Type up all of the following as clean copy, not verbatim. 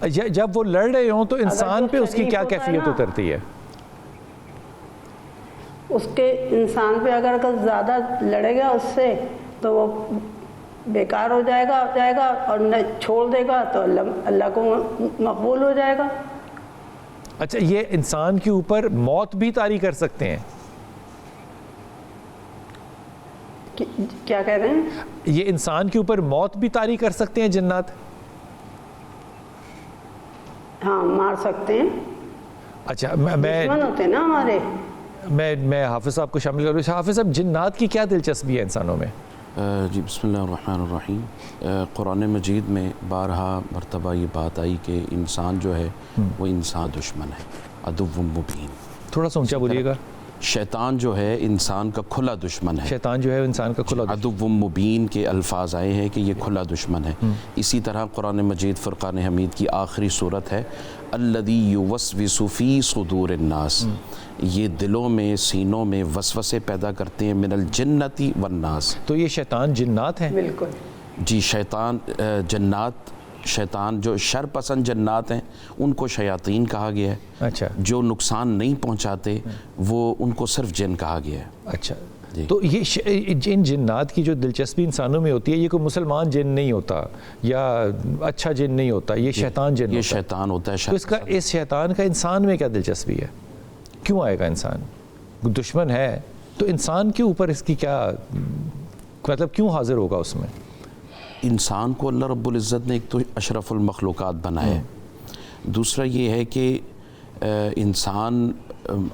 جب وہ لڑ رہے ہوں تو انسان جو پہ اس کی شریف کیا ہوتا ہے کیفیت نا، اترتی ہے؟ اس کے انسان پہ اگر زیادہ لڑے گا اس سے تو وہ بیکار ہو جائے گا اور نہ چھوڑ دے گا تو اللہ کو مقبول ہو جائے گا۔ اچھا، یہ انسان کے اوپر موت بھی طاری کر سکتے ہیں؟ کیا کہہ رہے ہیں؟ یہ انسان کے اوپر موت بھی طاری کر سکتے ہیں جنات؟ ہاں، مار سکتے ہیں، اچھا، دشمن ہوتے ہیں نا ہمارے۔ میں حافظ صاحب کو شامل کروں۔ حافظ صاحب، جنات کی کیا دلچسپی ہے انسانوں میں؟ جی بسم اللہ الرحمن الرحیم۔ قرآن مجید میں بارہا مرتبہ یہ بات آئی کہ انسان جو ہے وہ انسان دشمن ہے، عدو مبین۔ تھوڑا سا اونچا بولیے گا۔ شیطان جو ہے انسان کا کھلا دشمن ہے، شیطان جو ہے انسان کا کھلا عدو مبین کے الفاظ آئے ہیں کہ یہ کھلا دشمن ہے۔ اسی طرح قرآن مجید فرقان حمید کی آخری صورت ہے الذی یوسوس فی صدور الناس، یہ دلوں میں سینوں میں وسوسے پیدا کرتے ہیں، من الجنت والناس۔ تو یہ شیطان جنات ہیں؟ بالکل جی، شیطان جنات، شیطان جو شر پسند جنات ہیں ان کو شیاطین کہا گیا ہے۔ اچھا جو نقصان نہیں پہنچاتے وہ ان کو صرف جن کہا گیا ہے۔ اچھا، تو یہ ان جنات کی جو دلچسپی انسانوں میں ہوتی ہے، یہ کوئی مسلمان جن نہیں ہوتا یا اچھا جن نہیں ہوتا، یہ شیطان جن یہ ہوتا ہے۔ شیطان ہوتا ہے۔ تو اس شیطان کا انسان میں کیا دلچسپی ہے؟ کیوں آئے گا انسان؟ دشمن ہے تو انسان کے اوپر اس کی کیا مطلب، کیوں حاضر ہوگا اس میں؟ انسان کو اللہ رب العزت نے ایک تو اشرف المخلوقات بنایا ہے، دوسرا یہ ہے کہ انسان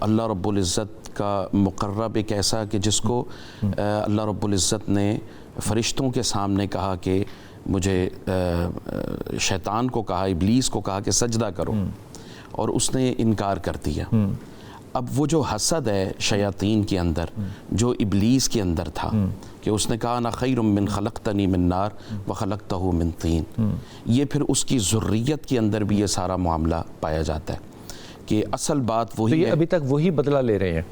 اللہ رب العزت کا مقرب ایک ایسا کہ جس کو اللہ رب العزت نے فرشتوں کے سامنے کہا کہ مجھے، شیطان کو کہا، ابلیس کو کہا کہ سجدہ کرو، اور اس نے انکار کر دیا۔ اب وہ جو حسد ہے شیاطین کے اندر، جو ابلیس کے اندر تھا کہ اس نے کہا انا خیر من خلقتنی من نار وخلقتہ من طین، یہ پھر اس کی ذریت کے اندر بھی یہ سارا معاملہ پایا جاتا ہے کہ اصل بات تو وہی یہ ہے۔ ابھی تک وہی بدلہ لے رہے ہیں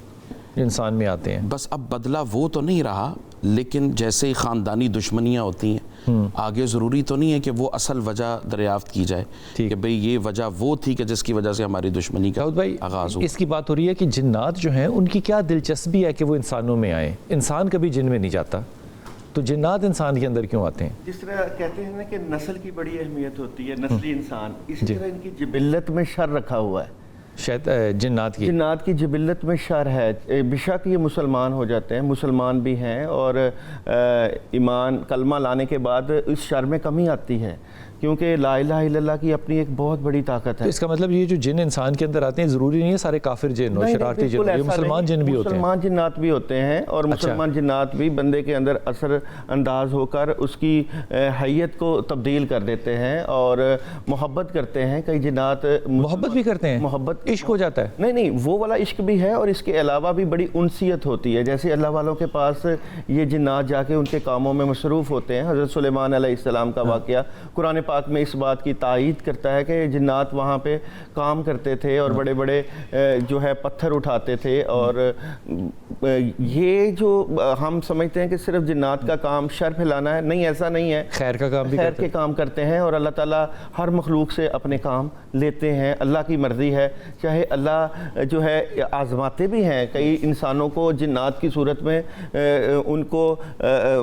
انسان میں آتے ہیں؟ بس اب بدلہ وہ تو نہیں رہا، لیکن جیسے ہی خاندانی دشمنیاں ہوتی ہیں، آگے ضروری تو نہیں ہے کہ وہ اصل وجہ دریافت کی جائے کہ بھئی یہ وجہ وہ تھی کہ جس کی وجہ سے ہماری دشمنی کا آغاز ہو۔ اس کی بات ہو رہی ہے کہ جنات جو ہیں ان کی کیا دلچسپی ہے کہ وہ انسانوں میں آئیں؟ انسان کبھی جن میں نہیں جاتا، تو جنات انسان کے اندر کیوں آتے ہیں؟ جس طرح کہتے ہیں نا کہ نسل کی بڑی اہمیت ہوتی ہے، نسلی انسان، اسی طرح ان کی جبلت میں شر رکھا ہوا ہے۔ جنات کی جبلت میں شر ہے، بشک یہ مسلمان ہو جاتے ہیں، مسلمان بھی ہیں، اور ایمان کلمہ لانے کے بعد اس شر میں کمی آتی ہے، کیونکہ لا الہ الا اللہ کی اپنی ایک بہت بڑی طاقت ہے۔ تو اس کا مطلب یہ جو جن انسان کے اندر آتے ہیں ضروری نہیں ہے سارے کافر جن ہو، شرارتی جن ہو، یہ مسلمان جن بھی ہوتے ہیں؟ مسلمان جنات بھی ہوتے ہیں، اور مسلمان جنات بھی بندے کے اندر اثر انداز ہو کر اس کی حیت کو تبدیل کر دیتے ہیں اور محبت کرتے ہیں۔ کئی جنات محبت بھی کرتے ہیں، محبت عشق ہو جاتا ہے؟ نہیں، وہ والا عشق بھی ہے، اور اس کے علاوہ بھی بڑی انسیت ہوتی ہے۔ جیسے اللہ والوں کے پاس یہ جنات جا کے ان کے کاموں میں مصروف ہوتے ہیں۔ حضرت سلیمان علیہ السلام کا واقعہ قرآن پاک میں اس بات کی تائید کرتا ہے کہ جنات وہاں پہ کام کرتے تھے اور بڑے بڑے جو ہے پتھر اٹھاتے تھے، اور یہ جو ہم سمجھتے ہیں کہ صرف جنات کا کام شر پھیلانا ہے، نہیں، ایسا نہیں ہے، خیر کا کام بھی خیر کرتے کے کام کرتے ہیں، اور اللہ تعالیٰ ہر مخلوق سے اپنے کام لیتے ہیں، اللہ کی مرضی ہے۔ چاہے اللہ جو ہے آزماتے بھی ہیں کئی انسانوں کو جنات کی صورت میں، ان کو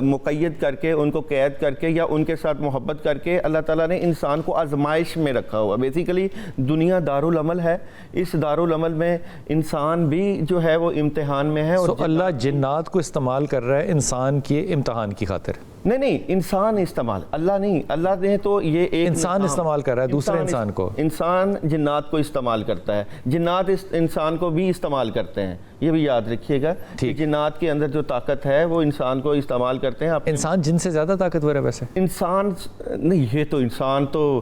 مقید کر کے، ان کو قید کر کے، یا ان کے ساتھ محبت کر کے اللہ تعالیٰ نے انسان کو آزمائش میں رکھا ہوا۔ بیسیکلی دنیا دارالعمل ہے، اس دارالعمل میں انسان بھی جو ہے وہ امتحان میں ہے۔ اور اللہ جنات کو استعمال کر رہا ہے انسان کے امتحان کی خاطر؟ نہیں، انسان استعمال، اللہ نہیں، اللہ نے تو یہ ایک انسان استعمال کر رہا ہے دوسرے انسان کو، انسان جنات کو استعمال کرتا ہے، جنات انسان کو بھی استعمال کرتے ہیں، یہ بھی یاد رکھیے گا کہ جنات کے اندر جو طاقت ہے وہ انسان کو استعمال کرتے ہیں۔ انسان جن سے زیادہ طاقتور ہے ویسے؟ انسان نہیں، یہ تو انسان تو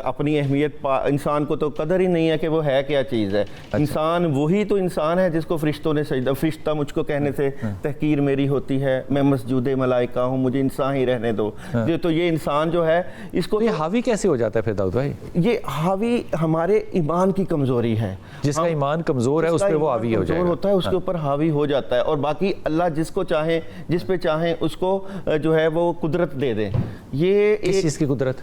اپنی اہمیت انسان کو تو قدر ہی نہیں ہے کہ وہ ہے کیا چیز ہے۔ انسان وہی تو انسان ہے جس کو فرشتوں نے سجدہ، فرشتہ مجھ کو کہنے سے تحقیر میری ہوتی ہے، میں مسجود ملائکہ ہوں، مجھے انسان ہی رہنے دو۔ تو یہ انسان جو ہے اس کو، یہ حاوی کیسے ہو جاتا ہے پھر داؤد بھائی؟ یہ حاوی ہمارے ایمان کی کمزوری ہے، جس کا ایمان کمزور ہے اس پہ وہ حاوی ہو جائے گا، ہوتا ہے، اس کے اوپر حاوی ہو جاتا ہے، اور باقی اللہ جس کو چاہیں، جس پہ چاہیں اس کو جو ہے وہ قدرت دے دیں۔ یہ کس چیز کی قدرت؟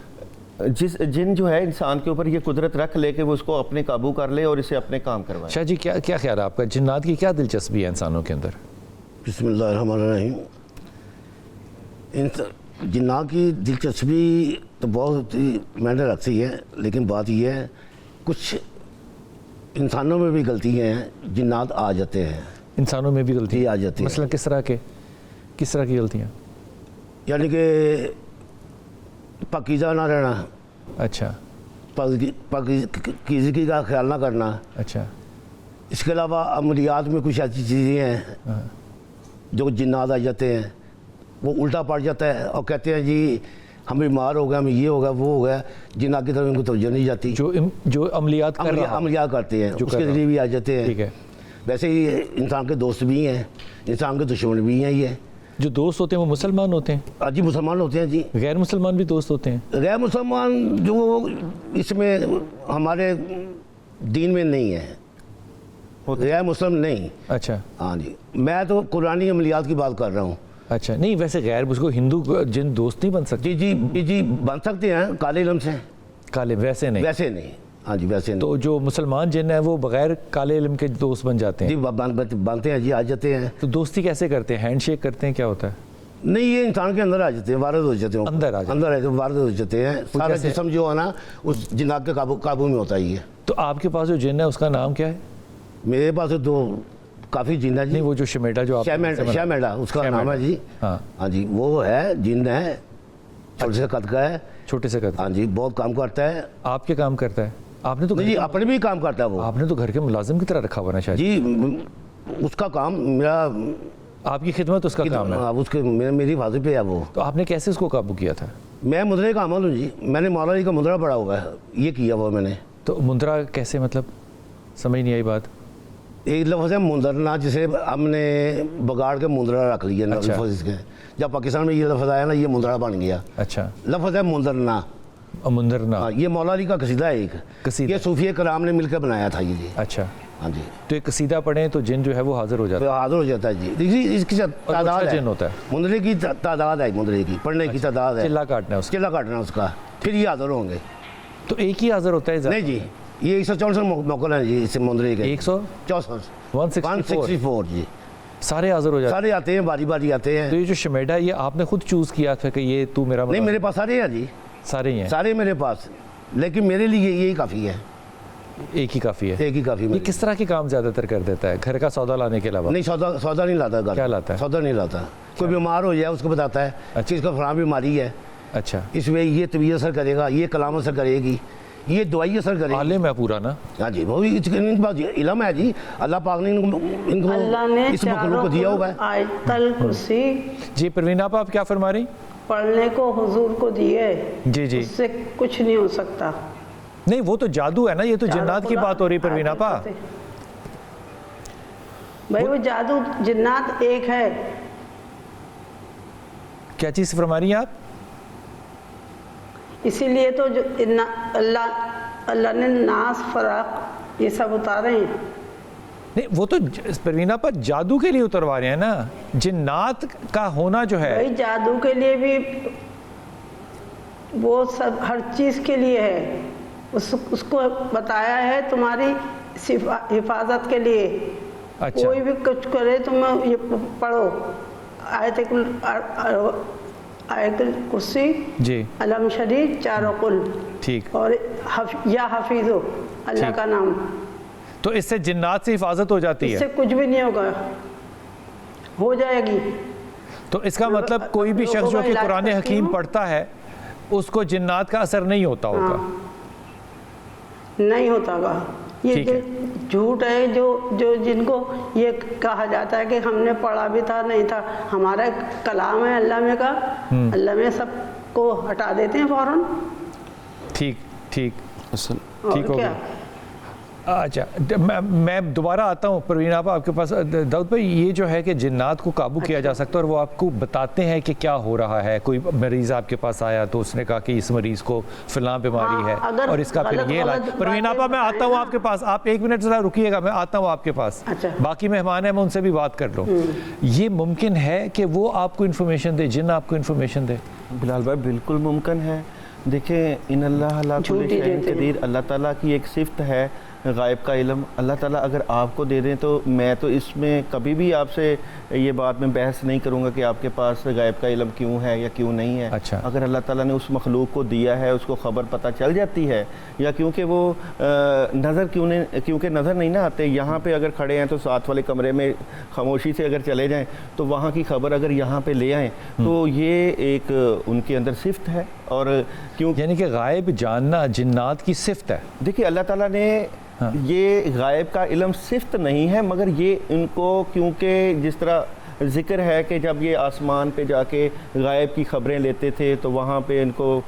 جن جو ہے انسان کے اوپر یہ قدرت رکھ لے کہ وہ اس کو اپنے قابو کر لے اور اسے اپنے کام کروائے۔ شاہ جی کیا خیال ہے آپ کا، جنات کی کیا دلچسپی ہے انسانوں کے اندر؟ بسم اللہ الرحمن الرحیم۔ جنات کی دلچسپی تو بہت ہی معنی رکھتی ہے، لیکن بات یہ ہے کچھ انسانوں میں بھی غلطیاں ہیں، جنات آ جاتے ہیں، انسانوں میں بھی غلطی آ جاتی ہے۔ مثلا کس طرح کی غلطیاں؟ یعنی کہ پاکیزہ نہ رہنا، اچھا پاکیزگی کا خیال نہ کرنا، اچھا، اس کے علاوہ عملیات میں کچھ ایسی چیزیں ہیں جو جنات آ جاتے ہیں، وہ الٹا پڑ جاتا ہے اور کہتے ہیں جی ہم بیمار ہو گئے، ہمیں یہ ہو گیا وہ ہو گیا، جنات کی طرف ان کو توجہ نہیں جاتی، جو عملیات کر رہا ہو، عملیات کرتے ہیں اس کے ذریعے بھی آ جاتے ٹھیک ہیں۔ ہے، ویسے ہی انسان کے دوست بھی ہیں، انسان کے دشمن بھی ہیں، یہ جو دوست ہوتے ہیں وہ مسلمان ہوتے ہیں؟ جی مسلمان ہوتے ہیں جی، غیر مسلمان بھی دوست ہوتے ہیں؟ غیر مسلمان جو اس میں ہمارے دین میں نہیں ہے، غیر مسلم نہیں۔ اچھا ہاں جی، میں تو قرآنی عملیات کی بات کر رہا ہوں۔ اچھا، نہیں ویسے غیر اس کو ہندو جن دوست نہیں بن سکتے؟ جی بن سکتے ہیں کالے علم سے، کالے ویسے نہیں؟ ویسے نہیں، ہاں جی ویسے نہیں۔ تو جو مسلمان جن ہیں وہ بغیر کالے علم کے دوست بن جاتے ہیں؟ جی بنتے ہیں جی، آ جاتے ہیں۔ تو دوستی کیسے کرتے ہیں؟ ہینڈ شیک کرتے ہیں، کیا ہوتا ہے؟ نہیں، یہ انسان کے اندر آ جاتے ہیں، وارد ہو جاتے ہیں، اندر آ جاتے ہیں، اندر وارد ہو جاتے ہیں، سارا جسم جو ہے نا اس جنات کے قابو میں ہوتا ہی ہے۔ تو آپ کے پاس جو جن ہے اس کا نام کیا ہے؟ میرے پاس تو کافی جن ہے جی، نہیں وہ جو شمیٹا جو آپ شہ میڈا اس کا نام ہے جی، ہاں جی، وہ ہے جن ہے، چھوٹے سے قد کا ہے، چھوٹے سے قد، ہاں جی، بہت کام کرتا ہے۔ آپ کے کام کرتا ہے؟ آپ نے تو جی اپنے بھی کام کرتا ہے وہ، آپ نے تو گھر کے ملازم کی طرح رکھا ہوا نا شاید جی، اس کا کام میرا، آپ کی خدمت اس کا کام ہے، اس کے میری حفاظت پہ ہے وہ۔ تو آپ نے کیسے اس کو قابو کیا تھا؟ میں مدرے کا عمل ہوں جی، میں نے مولا علی کا مدرا پڑھا ہوا ہے، یہ کیا ہوا میں نے۔ تو مندرا کیسے، مطلب سمجھ نہیں آئی بات؟ ایک لفظ ہے مندرنا، جسے ہم نے بگاڑ کے مندرا رکھ لیا لفظ اس کے، جب پاکستان میں یہ لفظ آیا نا یہ مندرا بن گیا۔ اچھا، لفظ ہے مندرنا، مندرنا، یہ مولا علی کا قصیدہ ہے ایک، قصیدہ، یہ صوفیہ کرام نے مل کے بنایا تھا یہ جی۔ اچھا، ہاں جی، تو ایک قصیدہ پڑھیں تو جن جو ہے وہ حاضر ہو جاتا ہے؟ حاضر ہو جاتا ہے جی۔ دیکھیے اس کی تعداد ہے، جن ہوتا ہے، مندرے کی تعداد ہے، مندرے کی پڑھنے کی تعداد ہے، چلا کاٹنا ہے اس کا، چلا کاٹنا اس کا، پھر یہ حاضر ہوں گے۔ تو ایک ہی حاضر ہوتا ہے؟ نہیں جی، یہ 164 موقع ہیں جی اس مندرے کے، 164 جی، سارے حاضر ہو جاتے ہیں؟ سارے آتے ہیں، باری باری آتے ہیں۔ تو یہ جو شمیڈا ہے یہ آپ نے خود چوز کیا تھا کہ یہ تو میرا؟ نہیں میرے پاس سارے ہیں جی، سارے ہی ہیں، سارے میرے پاس، لیکن میرے لیے یہی کافی ہے، ایک ہی کافی ہے؟ ایک ہی کافی۔ یہ کس طرح کے کام زیادہ تر کر دیتا ہے گھر کا سودا لانے کے علاوہ؟ نہیں سودا نہیں لاتا گھر، کیا لاتا ہے؟ سودا نہیں لاتا، کوئی بیمار ہو جائے اس کو بتاتا ہے کہ اس کو فلاں بیماری ہے، اچھا، اس میں یہ طبیعت اثر کرے گا، یہ کلام اثر کرے گی، یہ دوائی اثر کرے گی۔ عالم ہے پورا نا؟ ہاں جی، وہ ان کے پاس علم ہے جی، اللہ پاک نے ان کو اللہ نے اس مخلوق کو دیا ہوا ہے۔ آیت الکرسی جی پروین آپ کیا فرما رہی؟ پڑھنے کو حضور کو دیے، جی جی، اس سے کچھ نہیں ہو سکتا۔ نہیں وہ تو جادو ہے نا، یہ تو جنات کی بات ہو رہی پروین آپا۔ بھائی وہ جادو جنات ایک ہے۔ کیا چیز فرما رہی ہیں آپ؟ اسی لیے تو جو اللہ نے ناس فراق یہ سب اتارے ہیں۔ نہیں وہ تو پروین آپا جادو کے لیے اتروا رہے ہیں نا، جنات کا ہونا جو ہے بھائی جادو کے لیے بھی وہ سب ہر چیز کے لیے ہے، اس کو بتایا ہے تمہاری حفاظت کے لیے۔ اچھا، کوئی بھی کچھ کرے تم یہ پڑھو، آیت الکرسی، جی علم شریف، چاروں قل، ٹھیک، اور یا حفیظو اللہ کا نام، تو اس سے جنات سے حفاظت ہو جاتی اس ہے؟ سے کچھ بھی نہیں ہوگا، ہو جائے گی۔ تو اس کا مطلب کوئی بھی شخص جو کہ قرآن حکیم پڑھتا ہے اس کو جنات کا اثر نہیں ہوتا ہوگا؟ نہیں ہوتا گا، یہ جو جھوٹ ہے، جو جن کو یہ کہا جاتا ہے کہ ہم نے پڑھا بھی تھا نہیں تھا، ہمارا کلام ہے اللہ میں کا، اللہ میں سب کو ہٹا دیتے ہیں فوراً۔ ٹھیک ٹھیک ٹھیک ہو گیا۔ اچھا میں دوبارہ آتا ہوں پروین آپا آپ کے پاس۔ داؤد بھائی یہ جو ہے کہ جنات کو قابو کیا جا سکتا ہے اور وہ آپ کو بتاتے ہیں کہ کیا ہو رہا ہے، کوئی مریض آپ کے پاس آیا تو اس نے کہا کہ اس مریض کو فلاں بیماری ہے اور اس کا پھر یہ علاج۔ پروین آپا میں آتا ہوں آپ کے پاس، آپ ایک منٹ ذرا رکیے گا، میں آتا ہوں آپ کے پاس، باقی مہمان ہیں میں ان سے بھی بات کر لوں۔ یہ ممکن ہے کہ وہ آپ کو انفارمیشن دے، جن آپ کو انفارمیشن دے؟ بلال بھائی بالکل ممکن ہے، دیکھیں ان اللہ لا کل شیء قدیر، اللہ تعالیٰ کی ایک صفت ہے غائب کا علم. اللہ تعالیٰ اگر آپ کو دے دیں تو میں تو اس میں کبھی بھی آپ سے یہ بات میں بحث نہیں کروں گا کہ آپ کے پاس غائب کا علم کیوں ہے یا کیوں نہیں ہے. اچھا. اگر اللہ تعالیٰ نے اس مخلوق کو دیا ہے، اس کو خبر پتہ چل جاتی ہے، یا کیونکہ وہ کیونکہ نظر نہیں نہ آتے. یہاں پہ اگر کھڑے ہیں تو ساتھ والے کمرے میں خاموشی سے اگر چلے جائیں تو وہاں کی خبر اگر یہاں پہ لے آئیں تو یہ ایک ان کے اندر صفت ہے. اور کیوں یعنی کہ غائب جاننا جنات کی صفت ہے. دیکھیے اللہ تعالیٰ نے یہ غائب کا علم صفت نہیں ہے، مگر یہ ان کو کیونکہ جس طرح ذکر ہے کہ جب یہ آسمان پہ جا کے غائب کی خبریں لیتے تھے تو وہاں پہ ان کو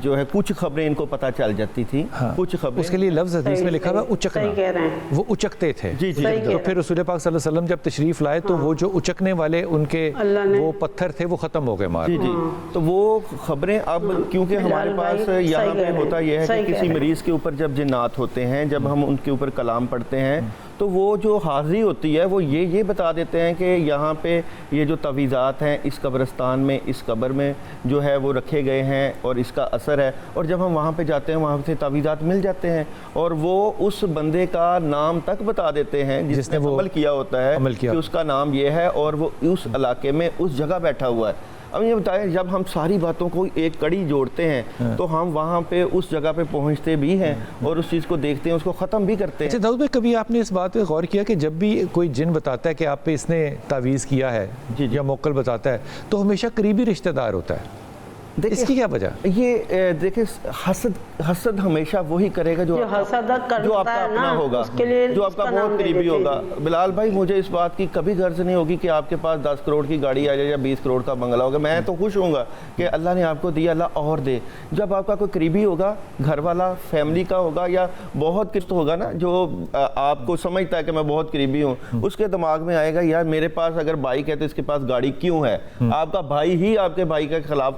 جو ہے کچھ خبریں ان کو پتہ چل جاتی تھیں. کچھ خبریں اس کے لیے لفظ حدیث میں لکھا ہوا اچکنا، وہ اچکتے تھے. جی جی. تو پھر رسول پاک صلی اللہ علیہ وسلم جب تشریف لائے تو وہ جو اچکنے والے ان کے وہ پتھر تھے وہ ختم ہو گئے مار. جی جی. تو وہ خبریں اب کیونکہ ہمارے پاس یہاں پہ ہوتا یہ ہے کہ کسی مریض کے اوپر جب جنات ہوتے ہیں، جب ہم ان کے اوپر کلام پڑھتے ہیں تو وہ جو حاضری ہوتی ہے وہ یہ بتا دیتے ہیں کہ یہاں پہ یہ جو تعویذات ہیں اس قبرستان میں، اس قبر میں جو ہے وہ رکھے گئے ہیں اور اس کا اثر ہے. اور جب ہم وہاں پہ جاتے ہیں وہاں سے تعویذات مل جاتے ہیں اور وہ اس بندے کا نام تک بتا دیتے ہیں جس نے عمل کیا ہوتا ہے کہ اس کا نام یہ ہے اور وہ اس علاقے میں اس جگہ بیٹھا ہوا ہے. اب یہ بتائیں جب ہم ساری باتوں کو ایک کڑی جوڑتے ہیں تو ہم وہاں پہ اس جگہ پہ پہنچتے بھی ہیں اور اس چیز کو دیکھتے ہیں، اس کو ختم بھی کرتے ہیں. اچھا داؤد بھائی، کبھی آپ نے اس بات پہ غور کیا کہ جب بھی کوئی جن بتاتا ہے کہ آپ پہ اس نے تعویذ کیا ہے یا موکل بتاتا ہے تو ہمیشہ قریبی رشتہ دار ہوتا ہے، اس کی کیا وجہ؟ یہ دیکھیں حسد ہمیشہ وہی کرے گا جو آپ کا اپنا ہوگا، جو آپ کا بہت قریبی ہوگا. بلال بھائی مجھے اس بات کی کبھی غرض نہیں ہوگی کہ آپ کے پاس 10 کروڑ کی گاڑی آ جائے یا 20 کروڑ کا بنگلہ ہوگا. میں تو خوش ہوں گا کہ اللہ نے آپ کو دیا، اللہ اور دے. جب آپ کا کوئی قریبی ہوگا، گھر والا، فیملی کا ہوگا یا بہت قسط ہوگا نا جو آپ کو سمجھتا ہے کہ میں بہت قریبی ہوں، اس کے دماغ میں آئے گا یار میرے پاس اگر بائک ہے تو اس کے پاس گاڑی کیوں ہے. آپ کا بھائی ہی آپ کے بھائی کے خلاف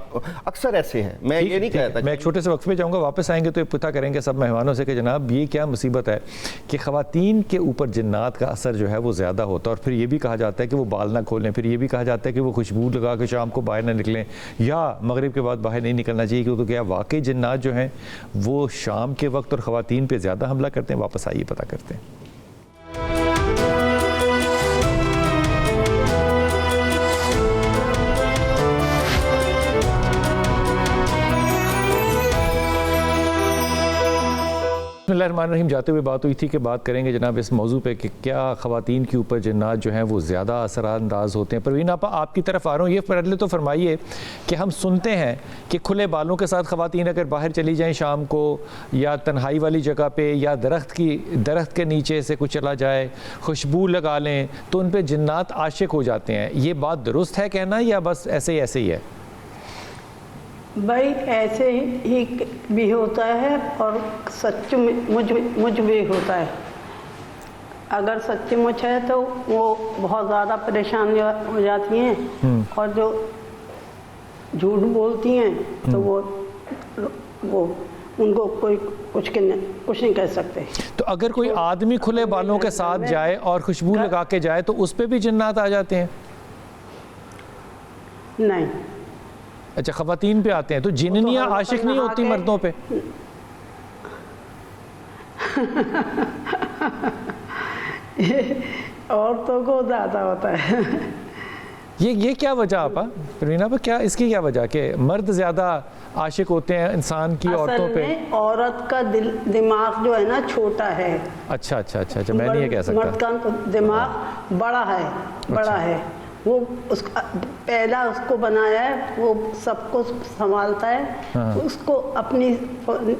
اکثر ایسے ہیں. میں یہ نہیں کہتا. میں ایک چھوٹے سے وقفے جاؤں گا، واپس آئیں گے تو پتہ کریں گے سب مہمانوں سے کہ جناب یہ کیا مصیبت ہے کہ خواتین کے اوپر جنات کا اثر جو ہے وہ زیادہ ہوتا ہے. اور پھر یہ بھی کہا جاتا ہے کہ وہ بال نہ کھولیں، پھر یہ بھی کہا جاتا ہے کہ وہ خوشبو لگا کے شام کو باہر نہ نکلیں یا مغرب کے بعد باہر نہیں نکلنا چاہیے، کیونکہ کیا واقعی جنات جو ہیں وہ شام کے وقت اور خواتین پہ زیادہ حملہ کرتے ہیں. واپس آئیے پتہ کرتے ہیں. بسم اللہ الرحمن الرحیم. جاتے ہوئے بات ہوئی تھی کہ بات کریں گے جناب اس موضوع پہ کہ کیا خواتین کے اوپر جنات جو ہیں وہ زیادہ اثر انداز ہوتے ہیں. پروین آپ کی طرف آ رہا ہوں. یہ پہلے تو فرمائیے کہ ہم سنتے ہیں کہ کھلے بالوں کے ساتھ خواتین اگر باہر چلی جائیں شام کو یا تنہائی والی جگہ پہ یا درخت کے نیچے سے کچھ چلا جائے، خوشبو لگا لیں تو ان پہ جنات عاشق ہو جاتے ہیں. یہ بات درست ہے کہنا یا بس ایسے ہی ہے؟ بھائی ایسے ہی بھی ہوتا ہے اور سچ مجھ بھی ہوتا ہے. اگر سچ مچ ہے تو وہ بہت زیادہ پریشان ہو جاتی ہیں اور جو جھوٹ بولتی ہیں تو وہ ان کو کوئی کچھ نہیں کہہ سکتے. تو اگر کوئی آدمی کھلے بالوں کے ساتھ جائے اور خوشبو لگا کے جائے تو اس پہ بھی جنات آ جاتے ہیں؟ نہیں. اچھا خواتین پہ آتے ہیں تو جننیاں عاشق نہیں ہوتی مردوں پہ؟ عورتوں کو زیادہ ہوتا ہے. یہ کیا وجہ آپا پروین آپا، کیا اس کی کیا وجہ کہ مرد زیادہ عاشق ہوتے ہیں انسان کی عورتوں پہ؟ اصل میں عورت کا دماغ جو ہے نا چھوٹا ہے. اچھا میں نہیں یہ کہہ سکتا. مرد کا دماغ بڑا ہے. وہ پہلا اس کو بنایا ہے، وہ سب کو سنبھالتا ہے، اس کو اپنی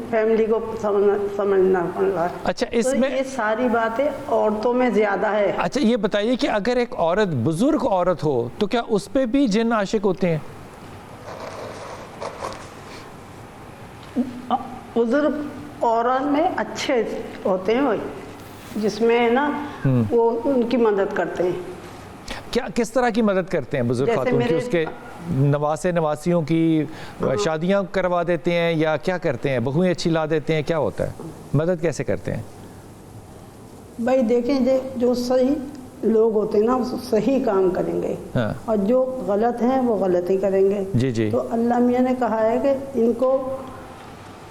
فیملی کو سمجھنا پڑتا ہے. اچھا اس میں یہ ساری باتیں عورتوں میں زیادہ ہے. اچھا یہ بتائیے کہ اگر ایک عورت بزرگ عورت ہو تو کیا اس پہ بھی جن عاشق ہوتے ہیں؟ بزرگ عورت میں اچھے ہوتے ہیں جس میں نا وہ ان کی مدد کرتے ہیں. کیا کس طرح کی مدد کرتے ہیں بزرگ خاتون کی؟ اس کے نواسیوں کی شادیاں کروا دیتے ہیں یا کیا کرتے ہیں؟ بہویں اچھی لا دیتے ہیں؟ کیا ہوتا ہے؟ مدد کیسے کرتے ہیں؟ بھائی دیکھیں جو صحیح لوگ ہوتے ہیں نا وہ صحیح کام کریں گے اور جو غلط ہیں وہ غلط ہی کریں گے. جی. تو اللہ میاں نے کہا ہے کہ ان کو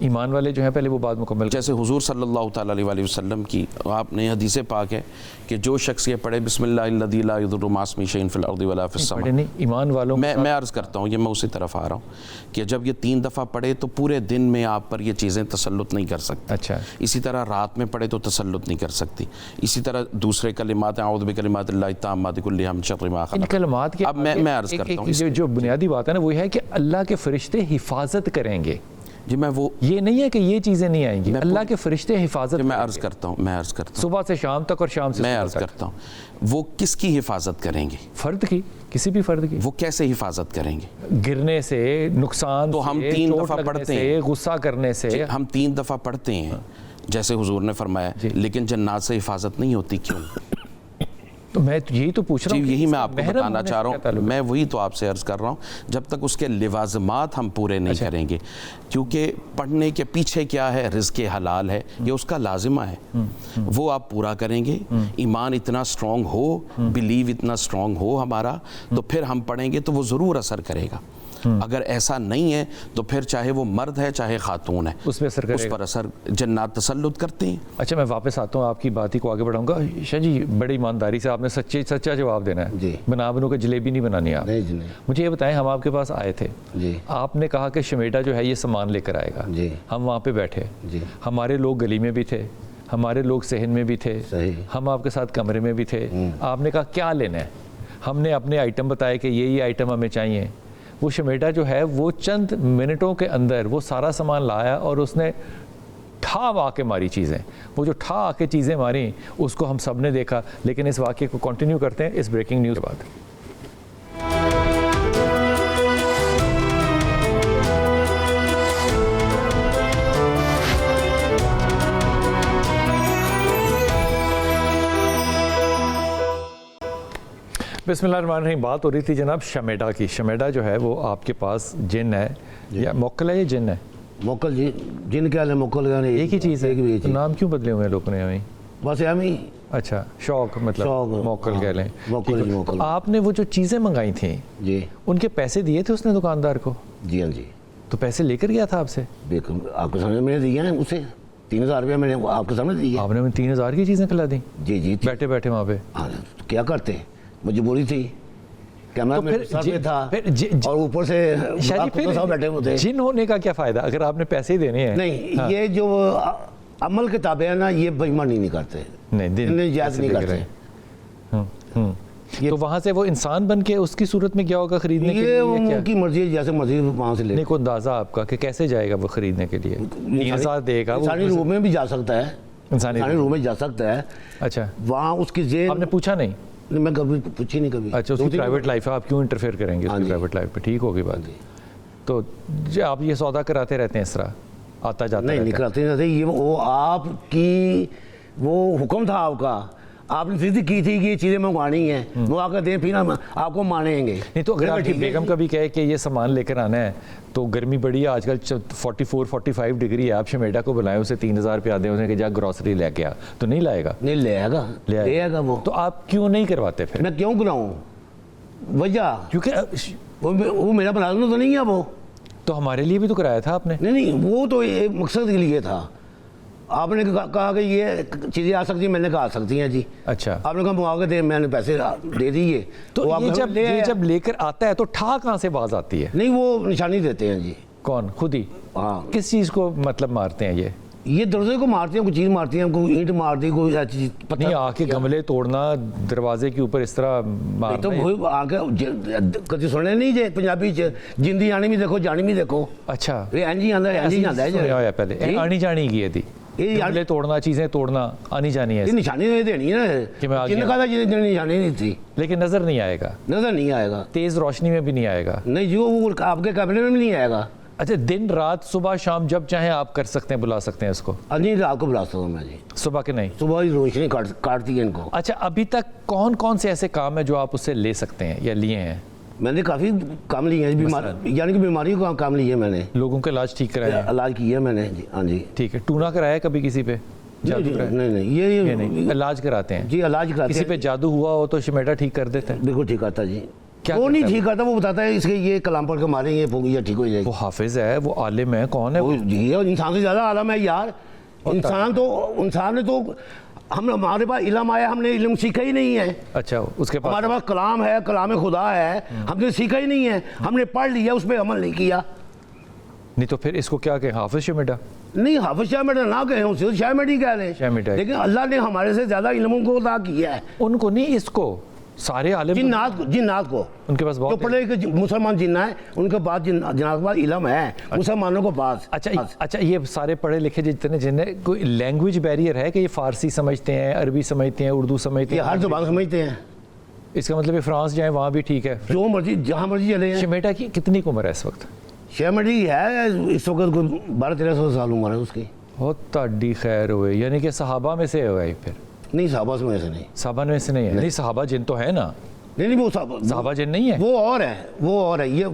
ایمان والے جو ہیں پہلے وہ بات مکمل جیسے حضور صلی اللہ تعالیٰ علیہ وسلم کی آپ نے حدیث پاک ہے کہ جو شخص یہ پڑھے بسم اللہ الذی لا یضر مع اسمہ شیء فی الارض ولا فی پڑھے السماء. نہیں ایمان والوں میں عرض کرتا ہوں، یہ میں اسی طرف آ رہا ہوں کہ جب یہ 3 دفعہ پڑھے تو پورے دن میں آپ پر یہ چیزیں تسلط نہیں کر سکتی. اچھا اسی طرح رات میں پڑھے تو تسلط نہیں کر سکتی. اسی طرح دوسرے کلمات اعوذ بکلمات اللہ التامات کلھا من شر ما ان خلق. کلمات کے اب میں عرض کرتا ہوں جو بنیادی بات ہے نا وہ یہ ہے کہ اللہ کے فرشتے حفاظت کریں گے. جی میں وہ یہ نہیں ہے کہ یہ چیزیں نہیں آئیں گی، اللہ کے فرشتے حفاظت میں کریں عرض گے. کرتا ہوں صبح سے شام تک اور شام سے میں صبح عرض تک. کرتا ہوں وہ کس کی حفاظت کریں گے؟ فرد کی، کسی بھی فرد کی. وہ کیسے حفاظت کریں گے؟ گرنے سے، نقصان تو ہم سے، 3 چوٹ دفعہ لگنے پڑھتے سے، ہیں. غصہ کرنے سے. ہم 3 دفعہ پڑھتے ہیں جیسے حضور نے فرمایا، لیکن جنات سے حفاظت نہیں ہوتی. کیوں؟ تو میں یہی تو پوچھ رہا ہوں. یہی میں آپ کو محرم بتانا ہونے چاہ سے رہا کیا ہوں. تعلق ہے؟ میں وہی تو آپ سے عرض کر رہا ہوں جب تک اس کے لوازمات ہم پورے نہیں کریں گے، کیونکہ پڑھنے کے پیچھے کیا ہے، رزق حلال ہے، یہ اس کا لازمہ ہے. وہ آپ پورا کریں گے، ایمان اتنا سٹرونگ ہو، بلیو اتنا سٹرونگ ہو ہمارا، تو پھر ہم پڑھیں گے تو وہ ضرور اثر کرے گا. اگر ایسا نہیں ہے تو پھر چاہے وہ مرد ہے چاہے خاتون ہے، اس پہ اثر کرے گا. اس پر اثر جنات تسلط کرتے ہیں. اچھا میں واپس آتا ہوں، آپ کی بات ہی کو آگے بڑھاؤں گا. شاہ جی بڑی ایمانداری سے آپ نے سچا جواب دینا ہے. جی. بنا بنو کے جلیبی نہیں بنانی آپ. نہیں جی نہیں. مجھے یہ بتائیں، ہم آپ کے پاس آئے تھے، جی آپ نے کہا کہ شمیٹا جو ہے یہ سامان لے کر آئے گا. جی. ہم وہاں پہ بیٹھے، جی. ہمارے لوگ گلی میں بھی تھے، ہمارے لوگ صحن میں بھی تھے، صحیح. ہم آپ کے ساتھ کمرے میں بھی تھے. آپ نے کہا کیا لینا ہے، ہم نے اپنے آئٹم بتائے کہ یہ آئٹم ہمیں چاہیے. وہ شمیٹا جو ہے وہ چند منٹوں کے اندر وہ سارا سامان لایا اور اس نے ٹھا آ کے ماری چیزیں. وہ جو ٹھا آ کے چیزیں ماری اس کو ہم سب نے دیکھا. لیکن اس واقعے کو کنٹینیو کرتے ہیں اس بریکنگ نیوز کے بعد. بسم اللہ الرحمن الرحیم. بات ہو رہی تھی جناب شمیڈا کی. شمیڈا جو ہے وہ آپ کے پاس جن ہے یا موکل ہے یا جن ہے؟ موکل جی. جن کیا لیں موکل کا نہیں، ایک ہی چیز ہے. ایک بھی تو نام کیوں بدلے ہوئے ہیں لوگوں نے ہمیں؟ بس ہم ہی. اچھا شوق مطلب شوق، موکل کہہ لیں. موکل جی موکل. آپ نے وہ جو چیزیں منگائی تھیں جی ان کے پیسے دیے تھے اس نے دکاندار کو؟ جی ہاں جی. تو پیسے لے کر گیا تھا آپ سے؟ بالکل آپ کے سامنے میں نے دیا ہے اسے 3000 روپیہ میں نے آپ کے سامنے دیا. آپ نے ہمیں 3000 کی چیزیں کھلا دیں جی جی. بیٹھے بیٹھے وہاں پہ؟ ہاں کیا کرتے ہیں، مجبوری تھی. کیمرہ میں سر پہ تھا اور اوپر سے سب بیٹھے ہوئے تھے. جن ہونے کا کیا فائدہ اگر آپ نے پیسے ہی دینے ہیں؟ نہیں یہ جو عمل کے تابع ہے نا یہ بےایمانی نہیں کرتے، نہیں جائز نہیں کرتے. تو وہاں سے وہ انسان بن کے اس کی صورت میں کیا ہوگا خریدنے کے لیے؟ یہ ان کی مرضی ہے، جیسے مرضی وہاں سے لے. نہیں کوئی اندازہ آپ کا کہ کیسے جائے گا وہ خریدنے کے لیے؟ 3000 دے گا؟ انسانی روح میں بھی جا سکتا ہے، انسانی روح میں جا سکتا ہے. اچھا وہاں اس کی ذہن آپ نے پوچھا نہیں؟ میں کبھی پوچھی نہیں کبھی. اچھا اس کی پرائیویٹ لائف ہے، آپ کیوں انٹرفیئر کریں گے اس کی پرائیویٹ لائف پہ؟ ٹھیک ہوگی بات. تو آپ یہ سودا کراتے رہتے ہیں اس طرح آتا جاتا؟ نہیں کراتے نہیں رہتے. یہ وہ آپ کی وہ حکم تھا آپ کا، آپ نے ضد کی تھی کہ یہ چیزیں منگوانی ہیں، وہ آ کر دیں پھر آپ کو مانیں گے. نہیں تو اگر آپ کی بیگم کا بھی کہے کہ یہ سامان لے کر آنا ہے تو گرمی بڑی ہے آج کل 44-45 ڈگری ہے، آپ شمیٹا کو بلائیں اسے 3000 روپیہ دیں انہیں کہ جا گروسری لے کے آ، تو نہیں لائے گا؟ نہیں لے آئے گا وہ. تو آپ کیوں نہیں کرواتے پھر؟ میں کیوں کراؤں؟ وجہ کیونکہ وہ میرا ملازم تو نہیں ہے وہ. تو ہمارے لیے بھی تو کرایا تھا آپ نے. نہیں وہ تو ایک مقصد کے لیے تھا. آپ نے کہا کہ یہ چیزیں آ سکتی ہیں، میں نے کہا آ سکتی ہیں جی. اچھا آپ نے کہا منگا کے دیں، میں نے پیسے دے دیے. تو یہ جب لے کر آتا ہے تو ٹھا کہاں سے باز آتی ہے؟ نہیں وہ نشانی دیتے ہیں جی. کون؟ خود ہی؟ ہاں. کس چیز کو مطلب مارتے ہیں یہ دروازے کو مارتے ہیں، کوئی چیز مارتی ہیں، کوئی اینٹ مار دی، کوئی ایسی چیز. نہیں آ کے گملے توڑنا دروازے کے اوپر اس طرح مارنا. تو آ کے کدی سننے نہیں جے پنجابی جندی آنی بھی دیکھو جانی بھی دیکھو. اچھا اینجی آندا ہے، اینجی آندا ہے جی. ہوا پہلے آنی جانی کی ہے تھی، گملے توڑنا چیزیں توڑنا آنی جانی ہے. یہ نشانی دینی ہے نا، جن کا نشانی نہیں تھی. لیکن نظر نہیں آئے گا. نظر نہیں آئے گا، تیز روشنی میں بھی نہیں آئے گا. نہیں جو وہ آپ کے کیمرے میں بھی نہیں آئے گا. اچھا دن رات صبح شام جب چاہیں آپ کر سکتے ہیں، بلا سکتے ہیں اس کو؟ نہیں رات کو بلا سکتا ہوں میں جی. صبح کے نہیں؟ صبح ہی روشنی کاٹتی ہے ان کو. اچھا ابھی تک کون کون سے ایسے کام ہیں جو آپ اس سے لے سکتے ہیں یا لیے ہیں؟ میں نے کافی کام لیے ہیں، یعنی کہ بیماریوں کا کام لیے میں نے. لوگوں کا علاج ٹھیک کرایا؟ علاج کیا میں نے جی. ہاں جی ٹھیک ہے. ٹونا کرایا کبھی کسی پہ؟ نہیں یہ علاج کراتے ہیں جی. علاج کراتے کسی پہ جادو ہوا ہو تو شمیٹا ٹھیک کر دیتے ہیں؟ بالکل ٹھیک آتا جی. وہ نہیں ٹھیک کرتا, وہ بتاتا ہے اس کے یہ کلام پڑھ کے ماریں گے یہ ٹھیک ہو جائے گا. وہ حافظ ہے, وہ عالم ہے, کون ہے؟ وہ انسان سے زیادہ عالم ہے یار. انسان نے تو ہمارے پاس علم آیا, ہم نے علم سیکھا ہی نہیں ہے. اچھا, اس کے پاس ہمارے پاس کلام ہے, کلام خدا ہے, ہم نے سیکھا ہی نہیں ہے, ہم نے پڑھ لیا, اس پہ عمل نہیں کیا. نہیں تو پھر اس کو کیا کہیں, حافظ شمیڈا؟ نہیں, حافظ شاہ میڈا نہ کہیں, اسے شاہ میڈی کہہ لیں, لیکن اللہ نے ہمارے سے زیادہ علموں کو عطا کیا ہے. ان کو نہیں, اس کو سارے عالم, جنات کو ان کے پاس جو بہت پڑھے مسلمان جنہ ہیں, ان کے پاس جنات کے پاس علم ہے, مسلمانوں کو پاس. اچھا, یہ سارے پڑھے لکھے جتنے جنہیں کوئی لینگویج بیریئر ہے کہ یہ فارسی سمجھتے ہیں, عربی سمجھتے ہیں, اردو سمجھتے ہیں, یہ ہر زبان سمجھتے ہیں. اس کا مطلب ہے فرانس جائیں وہاں بھی ٹھیک ہے, جو مرضی جہاں مرضی چلے ہیں. شمیٹا کی کتنی عمر ہے اس وقت؟ شاہ میڈی ہے اس وقت کوئی 1200-1300 سال عمر ہے اس کی. بہت تاڈی خیر ہوئے, یعنی کہ صحابہ میں سے ہوئے. پھر نہیں, صحابہ سے میں سے نہیں. صحابہ میں سے نہیں ہے؟ نہیں, صحابہ جن تو ہے نا. نہیں, وہ صحابہ جن نہیں ہے, وہ اور ہے, یہ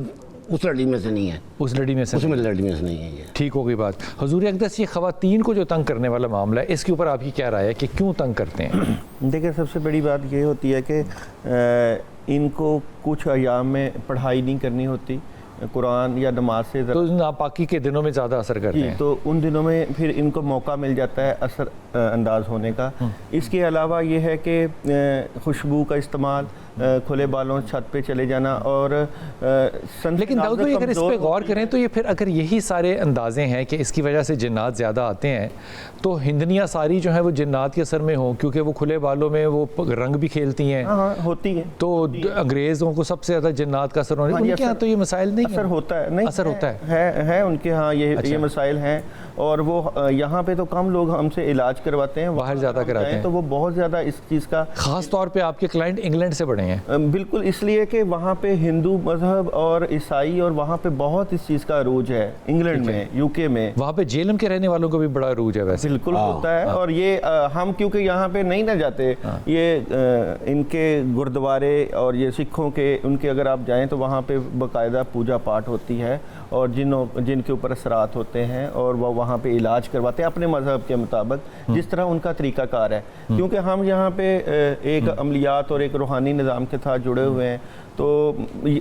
اس لڑی میں سے نہیں ہے. اس لڑی میں سے, اس میں لڑی میں سے نہیں ہے یہ. ٹھیک ہو گئی بات. حضور اقدس, یہ خواتین کو جو تنگ کرنے والا معاملہ ہے, اس کے اوپر آپ کی کیا رائے ہے کہ کیوں تنگ کرتے ہیں؟ دیکھیں, سب سے بڑی بات یہ ہوتی ہے کہ ان کو کچھ ایام میں پڑھائی نہیں کرنی ہوتی, قرآن یا نماز سے, تو ناپاکی کے دنوں میں زیادہ اثر کرتے ہیں. تو ان دنوں میں پھر ان کو موقع مل جاتا ہے اثر انداز ہونے کا. اس کے علاوہ یہ ہے کہ خوشبو کا استعمال, کھلے بالوں چھت پہ چلے جانا, اور لیکن داؤد بھائی اگر اس پہ غور کریں تو یہ پھر اگر یہی سارے اندازے ہیں کہ اس کی وجہ سے جنات زیادہ آتے ہیں, تو ہندنیاں ساری جو ہیں وہ جنات کے اثر میں ہوں, کیونکہ وہ کھلے بالوں میں وہ رنگ بھی کھیلتی ہیں. ہوتی ہیں. تو انگریزوں کو سب سے زیادہ جنات کا اثر ہونے, ان کے ہاں تو یہ مسائل نہیں اثر ہوتا ہے. نہیں, اثر ہوتا ہے ان کے ہاں یہ مسائل ہیں, اور وہ یہاں پہ تو کم لوگ ہم سے علاج کرواتے ہیں, باہر زیادہ کراتے ہیں, تو وہ بہت زیادہ اس چیز کا. خاص طور پہ آپ کے کلائنٹ انگلینڈ سے بڑے ہیں. بالکل, اس لیے کہ وہاں پہ ہندو مذہب اور عیسائی, اور وہاں پہ بہت اس چیز کا عروج ہے. انگلینڈ میں, یو کے میں, وہاں پہ جیلم کے رہنے والوں کو بھی بڑا عروج ہے ویسے. بالکل ہوتا ہے. اور یہ ہم کیونکہ یہاں پہ نہیں نہ جاتے, یہ ان کے گردوارے اور یہ سکھوں کے, ان کے اگر آپ جائیں تو وہاں پہ باقاعدہ پوجا پاٹ ہوتی ہے, اور جن کے اوپر اثرات ہوتے ہیں, اور وہ وہاں پہ علاج کرواتے ہیں اپنے مذہب کے مطابق, جس طرح ان کا طریقہ کار ہے. کیونکہ ہم یہاں پہ ایک عملیات اور ایک روحانی نظام کے ساتھ جڑے ہوئے ہیں. تو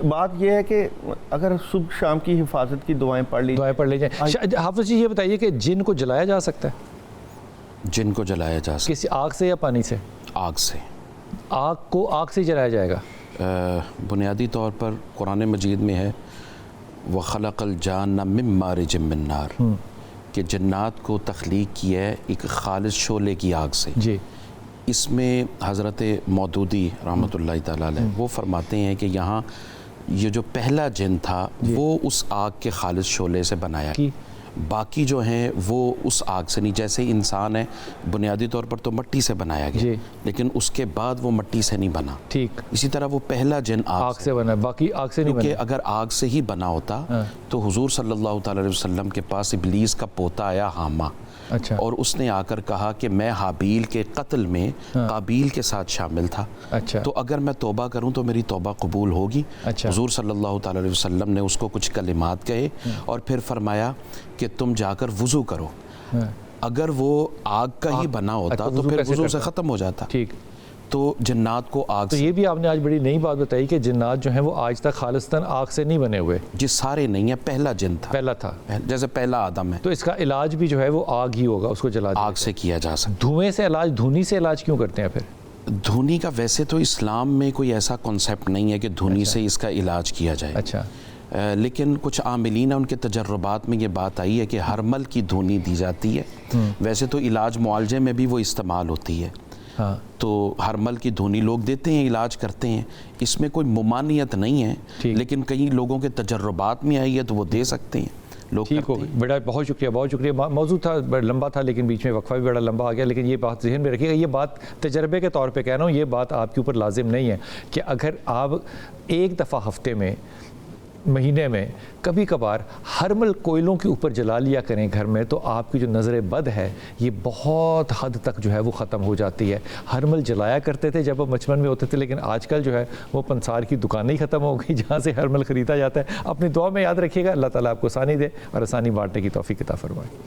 بات یہ ہے کہ اگر صبح شام کی حفاظت کی دعائیں پڑھ لی جائیں. حافظ جی, یہ بتائیے کہ جن کو جلایا جا سکتا ہے؟ جن کو جلایا جا سکتا ہے کسی آگ سے یا پانی سے؟ آگ سے. آگ کو آگ سے جلایا جائے گا؟ بنیادی طور پر قرآن مجید میں ہے وَخَلَقَ الْجَانَّ مِن مَارِجٍ مِّن نَارٍ, کہ جنات کو تخلیق کیا ہے ایک خالص شعلے کی آگ سے. جی. اس میں حضرت مودودی رحمۃ اللہ تعالیٰ علیہ وہ فرماتے ہیں کہ یہاں یہ جو پہلا جن تھا وہ اس آگ کے خالص شعلے سے بنایا, باقی جو ہیں وہ اس آگ سے نہیں. جیسے انسان ہے بنیادی طور پر تو مٹی سے بنایا گیا, لیکن اس کے بعد وہ مٹی سے نہیں بنا. ٹھیک. اسی طرح وہ پہلا جن آگ سے بنا, باقی آگ سے نہیں بنا. کیونکہ اگر آگ سے ہی بنا ہوتا تو حضور صلی اللہ تعالی علیہ وسلم کے پاس ابلیس کا پوتا آیا حامہ, اور اس نے آ کر کہا کہ میں حابیل کے قتل میں قابیل کے ساتھ شامل تھا, تو اگر میں توبہ کروں تو میری توبہ قبول ہوگی. حضور صلی اللہ تعالی علیہ وسلم نے اس کو کچھ کلمات کہے, اور پھر فرمایا کہ تم جا کر وضو کرو. اگر وہ آگ کا ہی بنا ہوتا تو پھر وضو سے ختم ہو جاتا. ٹھیک. تو جنات کو آگ تو یہ بھی آپ نے آج بڑی نئی بات بتائی کہ جنات جو ہیں وہ آج تک خالصتاً آگ سے نہیں بنے ہوئے. جی, سارے نہیں ہیں, پہلا جن تھا, پہلا تھا, جیسے پہلا آدم ہے. تو اس کا علاج بھی جو ہے وہ آگ ہی ہوگا, اس کو جلا آگ سے کیا جا سکتا. دھوئیں سے علاج, دھونی سے علاج کیوں کرتے ہیں پھر؟ دھونی کا ویسے تو اسلام میں کوئی ایسا کنسیپٹ نہیں ہے کہ دھونی سے اس کا علاج کیا جائے. اچھا. لیکن کچھ عاملین ہیں, ان کے تجربات میں یہ بات آئی ہے کہ ہرمل کی دھونی دی جاتی ہے. ویسے تو علاج معالجے میں بھی وہ استعمال ہوتی ہے, تو ہرمل کی دھونی لوگ دیتے ہیں, علاج کرتے ہیں, اس میں کوئی ممانعت نہیں ہے, لیکن کئی لوگوں کے تجربات میں آئی ہے تو وہ دے سکتے ہیں. ٹھیک ہو گئی. بڑا بہت شکریہ, بہت شکریہ. موضوع تھا لمبا تھا, لیکن بیچ میں وقفہ بھی بڑا لمبا آ گیا, لیکن یہ بات ذہن میں رکھیے گا, یہ بات تجربے کے طور پہ کہہ رہا ہوں, یہ بات آپ کے اوپر لازم نہیں ہے کہ اگر آپ ایک دفعہ ہفتے میں, مہینے میں کبھی کبھار ہرمل کوئلوں کے اوپر جلا لیا کریں گھر میں, تو آپ کی جو نظر بد ہے یہ بہت حد تک جو ہے وہ ختم ہو جاتی ہے. ہرمل جلایا کرتے تھے جب وہ مچمن میں ہوتے تھے, لیکن آج کل جو ہے وہ پنسار کی دکانیں ہی ختم ہو گئی جہاں سے ہرمل خریدا جاتا ہے. اپنی دعا میں یاد رکھیے گا, اللہ تعالیٰ آپ کو آسانی دے اور آسانی بانٹنے کی توفیق عطا فرمائے.